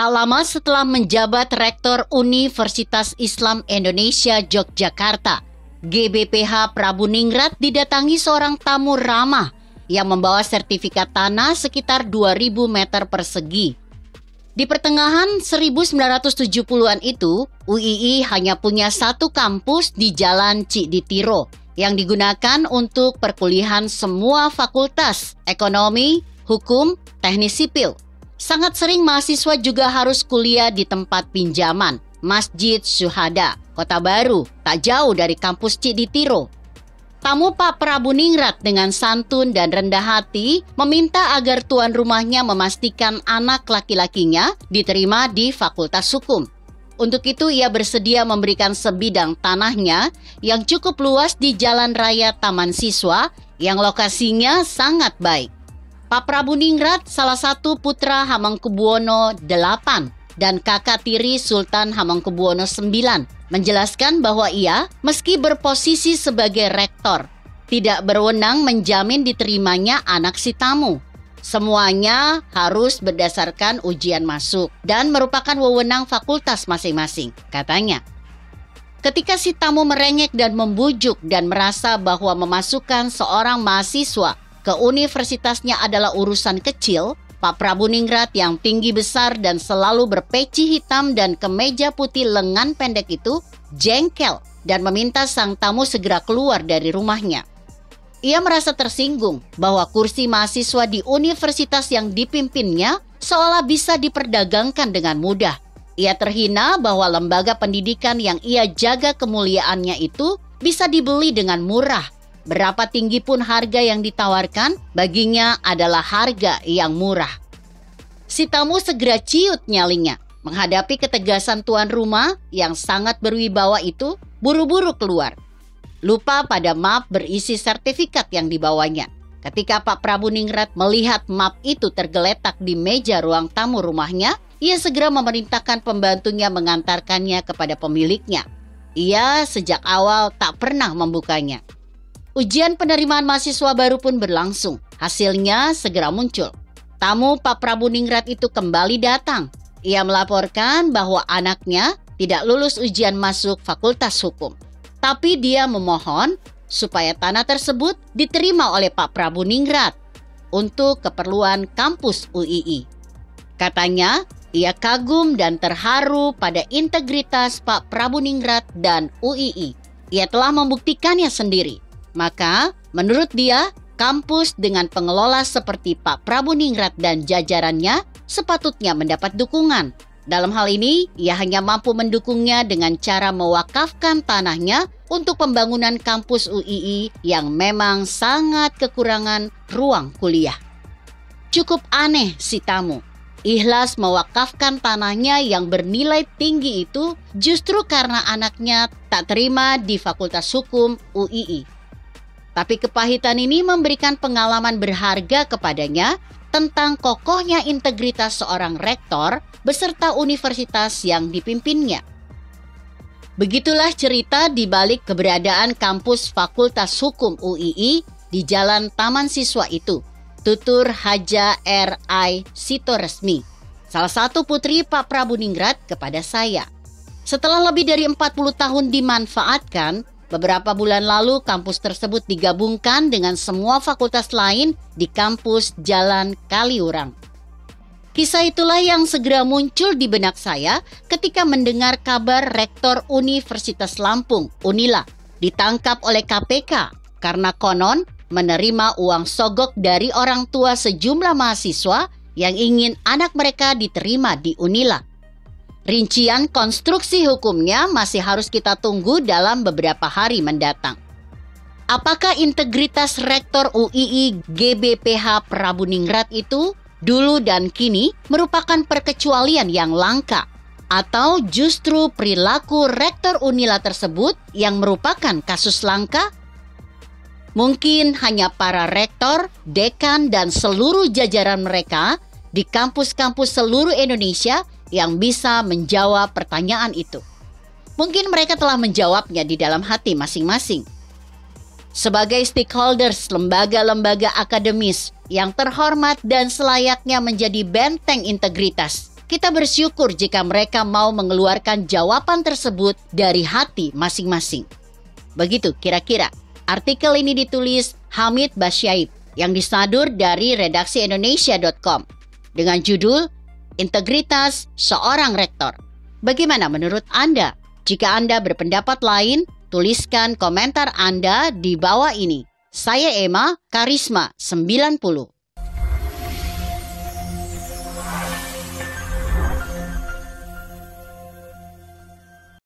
Tak lama setelah menjabat Rektor Universitas Islam Indonesia Yogyakarta, GBPH Prabuningrat didatangi seorang tamu ramah yang membawa sertifikat tanah sekitar 2.000 meter persegi. Di pertengahan 1970-an itu, UII hanya punya satu kampus di Jalan Cikditiro yang digunakan untuk perkuliahan semua fakultas, ekonomi, hukum, teknik sipil. Sangat sering mahasiswa juga harus kuliah di tempat pinjaman, Masjid Syuhada, Kota Baru, tak jauh dari kampus Cikditiro. Tamu Pak Prabuningrat dengan santun dan rendah hati meminta agar tuan rumahnya memastikan anak laki-lakinya diterima di Fakultas Hukum. Untuk itu ia bersedia memberikan sebidang tanahnya yang cukup luas di Jalan Raya Taman Siswa yang lokasinya sangat baik. Pak Prabuningrat salah satu putra Hamengkubuwono VIII dan kakak tiri Sultan Hamengkubuwono IX menjelaskan bahwa ia meski berposisi sebagai rektor, tidak berwenang menjamin diterimanya anak si tamu. Semuanya harus berdasarkan ujian masuk dan merupakan wewenang fakultas masing-masing, katanya. Ketika si tamu merengek dan membujuk dan merasa bahwa memasukkan seorang mahasiswa ke universitasnya adalah urusan kecil, Pak Prabuningrat yang tinggi besar dan selalu berpeci hitam dan kemeja putih lengan pendek itu jengkel dan meminta sang tamu segera keluar dari rumahnya. Ia merasa tersinggung bahwa kursi mahasiswa di universitas yang dipimpinnya seolah bisa diperdagangkan dengan mudah. Ia terhina bahwa lembaga pendidikan yang ia jaga kemuliaannya itu bisa dibeli dengan murah. Berapa tinggi pun harga yang ditawarkan, baginya adalah harga yang murah. Si tamu segera ciut nyalinya. Menghadapi ketegasan tuan rumah yang sangat berwibawa itu, buru-buru keluar. Lupa pada map berisi sertifikat yang dibawanya. Ketika Pak Prabuningrat melihat map itu tergeletak di meja ruang tamu rumahnya, ia segera memerintahkan pembantunya mengantarkannya kepada pemiliknya. Ia sejak awal tak pernah membukanya. Ujian penerimaan mahasiswa baru pun berlangsung. Hasilnya segera muncul. Tamu Pak Prabuningrat itu kembali datang. Ia melaporkan bahwa anaknya tidak lulus ujian masuk Fakultas Hukum. Tapi dia memohon supaya tanah tersebut diterima oleh Pak Prabuningrat untuk keperluan kampus UII. Katanya, ia kagum dan terharu pada integritas Pak Prabuningrat dan UII. Ia telah membuktikannya sendiri. Maka, menurut dia, kampus dengan pengelola seperti Pak Prabuningrat dan jajarannya sepatutnya mendapat dukungan. Dalam hal ini, ia hanya mampu mendukungnya dengan cara mewakafkan tanahnya untuk pembangunan kampus UII yang memang sangat kekurangan ruang kuliah. Cukup aneh si tamu. Ikhlas mewakafkan tanahnya yang bernilai tinggi itu justru karena anaknya tak terima di Fakultas Hukum UII. Tapi kepahitan ini memberikan pengalaman berharga kepadanya tentang kokohnya integritas seorang rektor beserta universitas yang dipimpinnya. Begitulah cerita di balik keberadaan kampus Fakultas Hukum UII di Jalan Taman Siswa itu, tutur Haja R.I. Sitoresmi, salah satu putri Pak Prabuningrat kepada saya. Setelah lebih dari 40 tahun dimanfaatkan, beberapa bulan lalu kampus tersebut digabungkan dengan semua fakultas lain di kampus Jalan Kaliurang. Kisah itulah yang segera muncul di benak saya ketika mendengar kabar Rektor Universitas Lampung, Unila, ditangkap oleh KPK karena konon menerima uang sogok dari orang tua sejumlah mahasiswa yang ingin anak mereka diterima di Unila. Rincian konstruksi hukumnya masih harus kita tunggu dalam beberapa hari mendatang. Apakah integritas Rektor UII GBPH Prabuningrat itu dulu dan kini merupakan perkecualian yang langka? Atau justru perilaku Rektor Unila tersebut yang merupakan kasus langka? Mungkin hanya para rektor, dekan, dan seluruh jajaran mereka di kampus-kampus seluruh Indonesia yang bisa menjawab pertanyaan itu. Mungkin mereka telah menjawabnya di dalam hati masing-masing. Sebagai stakeholders lembaga-lembaga akademis yang terhormat dan selayaknya menjadi benteng integritas, Kita bersyukur jika mereka mau mengeluarkan jawaban tersebut dari hati masing-masing. Begitu kira-kira. Artikel ini ditulis Hamid Basyaib yang disadur dari redaksi Indonesia.com dengan judul Integritas Seorang Rektor. Bagaimana menurut Anda? Jika Anda berpendapat lain, tuliskan komentar Anda di bawah ini. Saya Emma, Karisma 90.